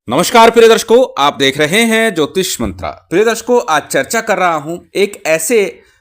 नमस्कार प्रिय दर्शकों, आप देख रहे हैं ज्योतिष मंत्रा। प्रिय दर्शकों, आज चर्चा कर रहा हूं एक ऐसे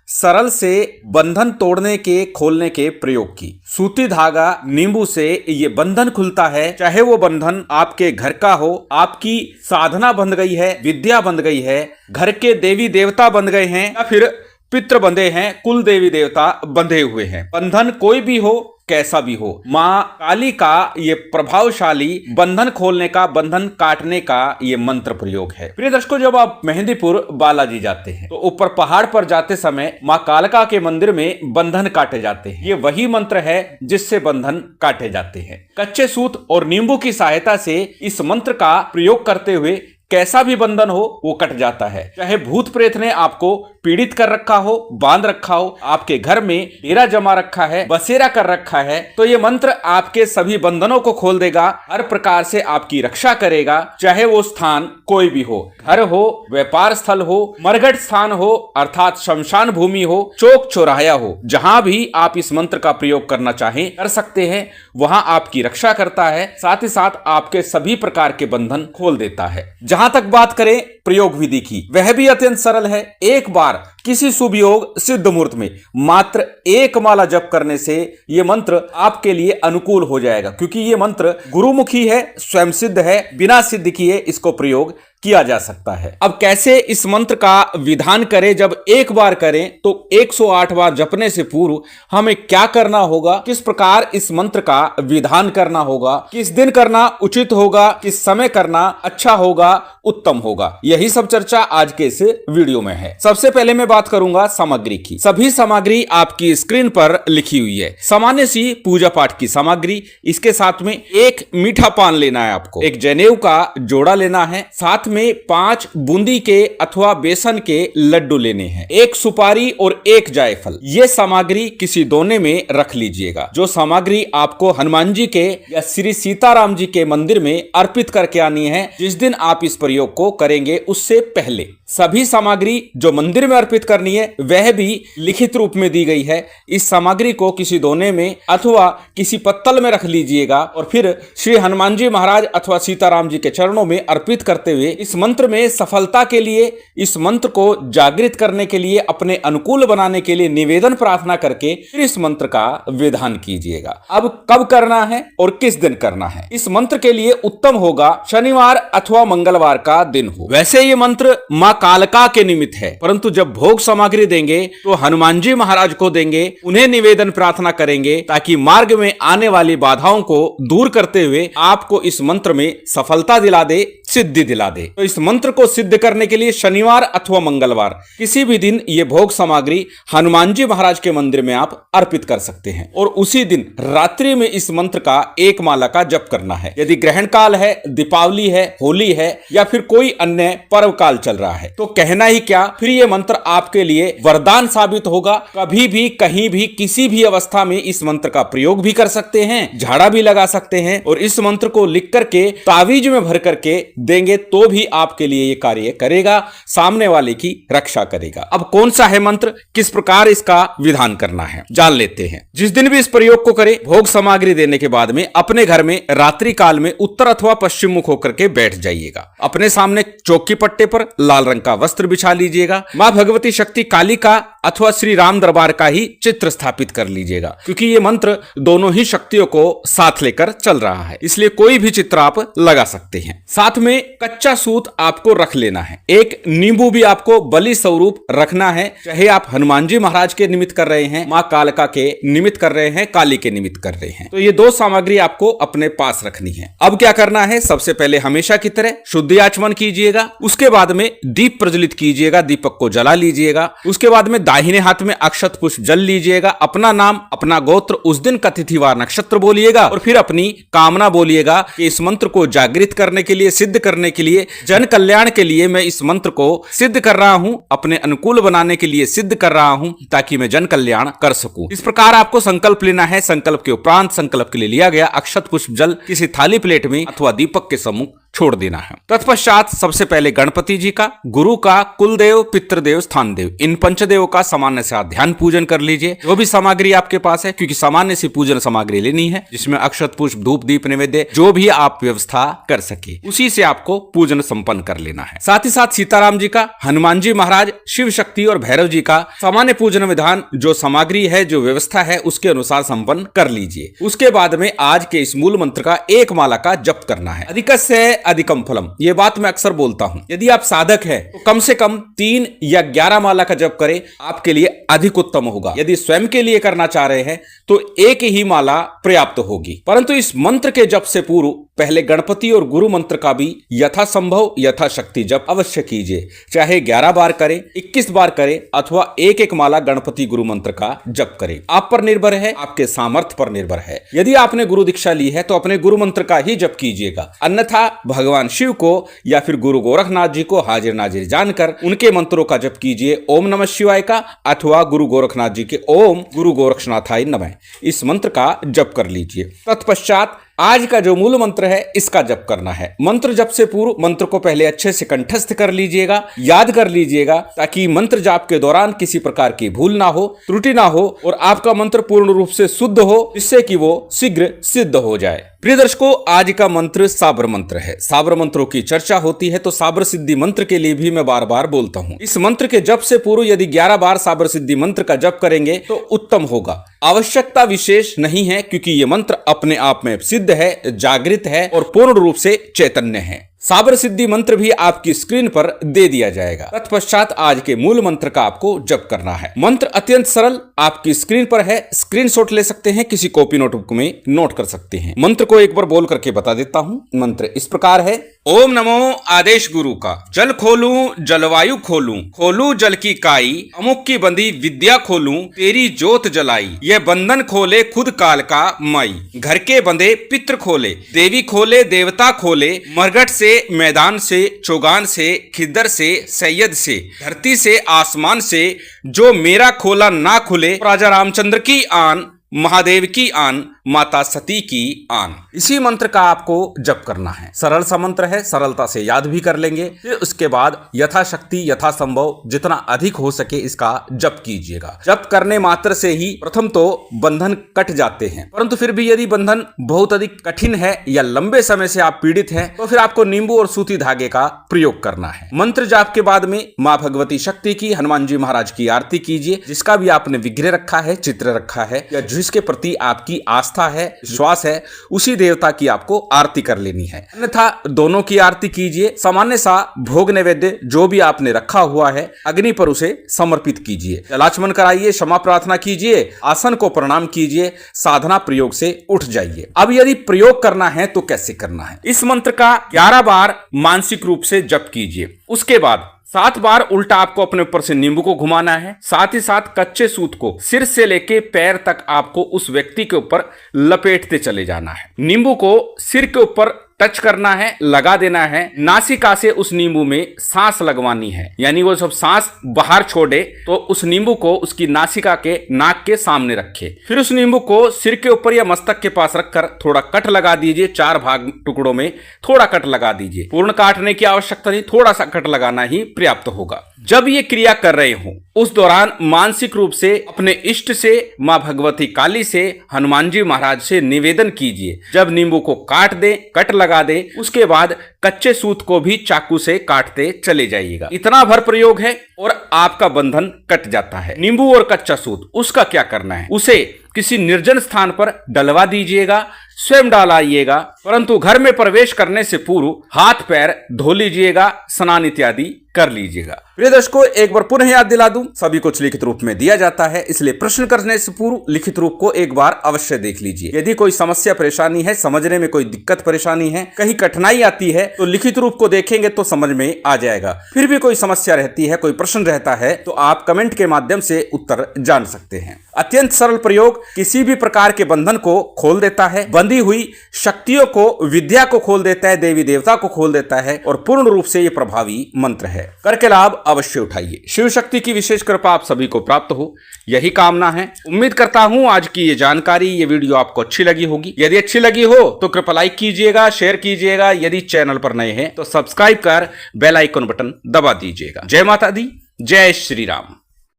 सरल से बंधन तोड़ने के खोलने के प्रयोग की। सूती धागा नींबू से ये बंधन खुलता है। चाहे वो बंधन आपके घर का हो, आपकी साधना बंध गई है, विद्या बंध गई है, घर के देवी देवता बंध गए हैं या फिर पितृ बंधे हैं, कुल देवी देवता बंधे हुए हैं। बंधन कोई भी हो, कैसा भी हो, माँ काली का ये प्रभावशाली बंधन खोलने का, बंधन काटने का ये मंत्र प्रयोग है। प्रिय दर्शकों, जब आप मेहंदीपुर बालाजी जाते हैं तो ऊपर पहाड़ पर जाते समय माँ कालका के मंदिर में बंधन काटे जाते हैं। ये वही मंत्र है जिससे बंधन काटे जाते हैं। कच्चे सूत और नींबू की सहायता से इस मंत्र का प्रयोग करते हुए कैसा भी बंधन हो वो कट जाता है। चाहे भूत प्रेत ने आपको पीड़ित कर रखा हो, बांध रखा हो, आपके घर में डेरा जमा रखा है, बसेरा कर रखा है, तो ये मंत्र आपके सभी बंधनों को खोल देगा, हर प्रकार से आपकी रक्षा करेगा। चाहे वो स्थान कोई भी हो, घर हो, व्यापार स्थल हो, मरघट स्थान हो अर्थात शमशान भूमि हो, चौक चौराहा हो, जहां भी आप इस मंत्र का प्रयोग करना चाहें कर सकते हैं। वहां आपकी रक्षा करता है, साथ ही साथ आपके सभी प्रकार के बंधन खोल देता है। जहां तक बात करें प्रयोग विधि की, वह भी अत्यंत सरल है। एक बार किसी शुभ योग सिद्ध मुहूर्त में मात्र एक माला जप करने से यह मंत्र आपके लिए अनुकूल हो जाएगा, क्योंकि यह मंत्र गुरुमुखी है, स्वयं सिद्ध है, बिना सिद्ध किए इसको प्रयोग किया जा सकता है। अब कैसे इस मंत्र का विधान करें? जब एक बार करें तो 108 बार जपने से पूर्व हमें क्या करना होगा, किस प्रकार इस मंत्र का विधान करना होगा, किस दिन करना उचित होगा, किस समय करना अच्छा होगा, उत्तम होगा, यही सब चर्चा आज के इस वीडियो में है। सबसे पहले मैं बात करूंगा सामग्री की। सभी सामग्री आपकी स्क्रीन पर लिखी हुई है। सामान्य सी पूजा पाठ की सामग्री, इसके साथ में एक मीठा पान लेना है आपको, एक जनेऊ का जोड़ा लेना है, साथ में 5 बूंदी के अथवा बेसन के लड्डू लेने हैं, एक सुपारी और एक जायफल। ये सामग्री किसी दोने में रख लीजिएगा। जो सामग्री आपको हनुमान जी के या श्री सीताराम जी के मंदिर में अर्पित करके आनी है, जिस दिन आप इस प्रयोग को करेंगे उससे पहले सभी सामग्री जो मंदिर में अर्पित करनी है वह भी लिखित रूप में दी गई है। इस सामग्री को किसी दोने में अथवा किसी पत्तल में रख लीजिएगा और फिर श्री हनुमान जी महाराज अथवा सीताराम जी के चरणों में अर्पित करते हुए इस मंत्र में सफलता के लिए, इस मंत्र को जागृत करने के लिए, अपने अनुकूल बनाने के लिए निवेदन प्रार्थना करके फिर इस मंत्र का विधान कीजिएगा। अब कब करना है और किस दिन करना है? इस मंत्र के लिए उत्तम होगा शनिवार अथवा मंगलवार का दिन हो। वैसे ये मंत्र माँ कालका के निमित्त है, परंतु जब भोग सामग्री देंगे तो हनुमान जी महाराज को देंगे, उन्हें निवेदन प्रार्थना करेंगे ताकि मार्ग में आने वाली बाधाओं को दूर करते हुए आपको इस मंत्र में सफलता दिला दे, सिद्धि दिला दे। तो इस मंत्र को सिद्ध करने के लिए शनिवार अथवा मंगलवार किसी भी दिन ये भोग सामग्री हनुमान जी महाराज के मंदिर में आप अर्पित कर सकते हैं और उसी दिन रात्रि में इस मंत्र का एक माला का जप करना है। यदि ग्रहण काल है, दीपावली है, होली है या फिर कोई अन्य पर्व काल चल रहा है तो कहना ही क्या, फिर ये मंत्र आपके लिए वरदान साबित होगा। कभी भी, कहीं भी, किसी भी अवस्था में इस मंत्र का प्रयोग भी कर सकते हैं, झाड़ा भी लगा सकते हैं और इस मंत्र को लिख करके तावीज में भर करके देंगे तो भी आपके लिए ये कार्य करेगा, सामने वाले की रक्षा करेगा। अब कौन सा है मंत्र, किस प्रकार इसका विधान करना है जान लेते हैं। जिस दिन भी इस प्रयोग को करें, भोग सामग्री देने के बाद में अपने घर में रात्रि काल में उत्तर अथवा पश्चिम मुख होकर के बैठ जाइएगा। अपने सामने चौकी पट्टे पर लाल रंग का वस्त्र बिछा लीजिएगा। मां भगवती शक्ति काली का अथवा श्री राम दरबार का ही चित्र स्थापित कर लीजिएगा, क्योंकि ये मंत्र दोनों ही शक्तियों को साथ लेकर चल रहा है, इसलिए कोई भी चित्र आप लगा सकते हैं। साथ में कच्चा सूत आपको रख लेना है। एक नींबू भी आपको बलि स्वरूप रखना है, चाहे आप हनुमान जी महाराज के निमित्त कर रहे हैं, मां कालका के निमित्त कर रहे हैं, काली के निमित्त कर रहे हैं, तो ये 2 सामग्री आपको अपने पास रखनी है। अब क्या करना है, सबसे पहले हमेशा की तरह शुद्धि आचमन कीजिएगा, उसके बाद में दीप प्रज्वलित कीजिएगा, दीपक को जला लीजिएगा। उसके बाद में दाहिने हाथ में अक्षत पुष्प जल लीजिएगा, अपना नाम, अपना गोत्र, उस दिन का तिथिवार नक्षत्र बोलिएगा और फिर अपनी कामना बोलिएगा कि इस मंत्र को जागृत करने के लिए, सिद्ध करने के लिए, जन कल्याण के लिए मैं इस मंत्र को सिद्ध कर रहा हूं, अपने अनुकूल बनाने के लिए सिद्ध कर रहा हूं ताकि मैं जन कल्याण कर सकूं। इस प्रकार आपको संकल्प लेना है। संकल्प के उपरांत संकल्प के लिए लिया गया अक्षत पुष्प जल किसी थाली प्लेट में अथवा दीपक के सम्मुख छोड़ देना है। तत्पश्चात सबसे पहले गणपति जी का, गुरु का, कुलदेव, पितृदेव, स्थान देव, इन पंचदेव का सामान्य से ध्यान पूजन कर लीजिए। जो भी सामग्री आपके पास है, क्योंकि सामान्य सी पूजन सामग्री लेनी है जिसमें अक्षत पुष्प, धूप, दीप, नैवेद्य जो भी आप व्यवस्था कर सके उसी से आपको पूजन संपन्न कर लेना है। साथ ही साथ सीताराम जी का, हनुमान जी महाराज, शिव शक्ति और भैरव जी का सामान्य पूजन विधान जो सामग्री है, जो व्यवस्था है उसके अनुसार संपन्न कर लीजिए। उसके बाद में आज के इस मूल मंत्र का एक माला का जप करना है। अधिकस्य अधिकम फलम, ये बात मैं अक्सर बोलता हूं। यदि आप साधक है तो कम से कम 3 या 11 माला का जप करें, आपके लिए अधिक उत्तम होगा। यदि स्वयं के लिए करना चाह रहे हैं तो एक ही माला पर्याप्त होगी। परंतु इस मंत्र के जप से पूर्व पहले गणपति और गुरु मंत्र का भी यथासंभव यथाशक्ति जप अवश्य कीजिए। चाहे 11 बार करें, 21 बार करें अथवा एक माला गणपति गुरु मंत्र का जप करें। आप पर निर्भर है, आपके सामर्थ्य पर निर्भर है। यदि आपने गुरु दीक्षा ली है तो अपने गुरु मंत्र का ही जप कीजिएगा, अन्यथा भगवान शिव को या फिर गुरु गोरखनाथ जी को हाजिर नाजिर जानकर उनके मंत्रों का जप कीजिए। ओम नमः शिवाय का अथवा गुरु गोरखनाथ जी के ओम गुरु गोरक्षनाथाय नमः, इस मंत्र का जप कर लीजिए। तत्पश्चात आज का जो मूल मंत्र है इसका जप करना है। मंत्र जप से पूर्व मंत्र को पहले अच्छे से कंठस्थ कर लीजिएगा, याद कर लीजिएगा, ताकि मंत्र जाप के दौरान किसी प्रकार की भूल ना हो, त्रुटि ना हो और आपका मंत्र पूर्ण रूप से शुद्ध हो, जिससे कि वो शीघ्र सिद्ध हो जाए। प्रिय दर्शकों, आज का मंत्र साबर मंत्र है। साबर मंत्रों की चर्चा होती है तो साबर सिद्धि मंत्र के लिए भी मैं बार बार बोलता हूं। इस मंत्र के जप से पूर्व यदि 11 बार साबर सिद्धि मंत्र का जप करेंगे तो उत्तम होगा। आवश्यकता विशेष नहीं है, क्योंकि ये मंत्र अपने आप में सिद्ध है, जागृत है और पूर्ण रूप से चैतन्य है। साबर सिद्धि मंत्र भी आपकी स्क्रीन पर दे दिया जाएगा। तत्पश्चात आज के मूल मंत्र का आपको जप करना है। मंत्र अत्यंत सरल आपकी स्क्रीन पर है, स्क्रीनशॉट ले सकते हैं, किसी कॉपी नोटबुक में नोट कर सकते हैं। मंत्र को एक बार बोल करके बता देता हूं। मंत्र इस प्रकार है। ओम नमो आदेश गुरु का, जल खोलूं जलवायु खोलूं, खोलूं जल की काई, अमुक की बंधी विद्या खोलूं, तेरी जोत जलाई, यह बंधन खोले खुद काल का माई, घर के बंधे पितृ खोले, देवी खोले देवता खोले, मरघट से मैदान से, चौगान से, खिद्दर से, सैयद से, धरती से, आसमान से, जो मेरा खोला ना खुले, राजा रामचंद्र की आन, महादेव की आन, माता सती की आन। इसी मंत्र का आपको जप करना है। सरल सा मंत्र है, सरलता से याद भी कर लेंगे। फिर उसके बाद यथाशक्ति यथासंभव जितना अधिक हो सके इसका जप कीजिएगा। जप करने मात्र से ही प्रथम तो बंधन कट जाते हैं, परंतु फिर भी यदि बंधन बहुत अधिक कठिन है या लंबे समय से आप पीड़ित हैं तो फिर आपको नींबू और सूती धागे का प्रयोग करना है। मंत्र जाप के बाद में माँ भगवती शक्ति की, हनुमान जी महाराज की आरती कीजिए। जिसका भी आपने विग्रह रखा है, चित्र रखा है या जिसके प्रति आपकी आस्था है, विश्वास है, उसी देवता की आपको आरती कर लेनी है। अन्यथा दोनों की आरती कीजिए। सामान्य सा भोग नैवेद्य जो भी आपने रखा हुआ है अग्नि पर उसे समर्पित कीजिए। जलाचमन कराइए, क्षमा प्रार्थना कीजिए, आसन को प्रणाम कीजिए, साधना प्रयोग से उठ जाइए। अब यदि प्रयोग करना है तो कैसे करना है? इस मंत्र का 11 बार मानसिक रूप से जप कीजिए। उसके बाद 7 बार उल्टा आपको अपने ऊपर से नींबू को घुमाना है। साथ ही साथ कच्चे सूत को सिर से लेके पैर तक आपको उस व्यक्ति के ऊपर लपेटते चले जाना है। नींबू को सिर के ऊपर टच करना है, लगा देना है। नासिका से उस नींबू में सांस लगवानी है, यानी वो सब सांस बाहर छोड़े तो उस नींबू को उसकी नासिका के नाक के सामने रखे। फिर उस नींबू को सिर के ऊपर या मस्तक के पास रखकर थोड़ा कट लगा दीजिए। 4 भाग टुकड़ों में थोड़ा कट लगा दीजिए। पूर्ण काटने की आवश्यकता नहीं, थोड़ा सा कट लगाना ही पर्याप्त होगा। जब ये क्रिया कर रहे हो उस दौरान मानसिक रूप से अपने इष्ट से, मां भगवती काली से, हनुमान जी महाराज से निवेदन कीजिए। जब नींबू को काट दे, कट लगा दे, उसके बाद कच्चे सूत को भी चाकू से काटते चले जाइएगा। इतना भर प्रयोग है और आपका बंधन कट जाता है। नींबू और कच्चा सूत, उसका क्या करना है? उसे किसी निर्जन स्थान पर डलवा दीजिएगा, स्वयं डालाइएगा, परंतु घर में प्रवेश करने से पूर्व हाथ पैर धो लीजिएगा, स्नान इत्यादि कर लीजिएगा। प्रिय दर्शकों, एक बार पुनः याद दिला दूं, सभी कुछ लिखित रूप में दिया जाता है, इसलिए प्रश्न करने से पूर्व लिखित रूप को एक बार अवश्य देख लीजिए। यदि कोई समस्या परेशानी है, समझने में कोई दिक्कत परेशानी है, कहीं कठिनाई आती है तो लिखित रूप को देखेंगे तो समझ में आ जाएगा। फिर भी कोई समस्या रहती है, कोई प्रश्न रहता है तो आप कमेंट के माध्यम से उत्तर जान सकते हैं। अत्यंत सरल प्रयोग किसी भी प्रकार के बंधन को खोल देता है। बंधी हुई शक्तियों को, विद्या को खोल देता है, देवी देवता को खोल देता है और पूर्ण रूप से ये प्रभावी मंत्र है। करके लाभ अवश्य उठाइए। शिव शक्ति की विशेष कृपा आप सभी को प्राप्त हो, यही कामना है। उम्मीद करता हूं आज की ये जानकारी, ये वीडियो आपको अच्छी लगी होगी। यदि अच्छी लगी हो तो कृपया लाइक कीजिएगा, शेयर कीजिएगा। यदि चैनल पर नए हैं तो सब्सक्राइब कर बेल आइकन बटन दबा दीजिएगा। जय माता दी, जय श्री राम।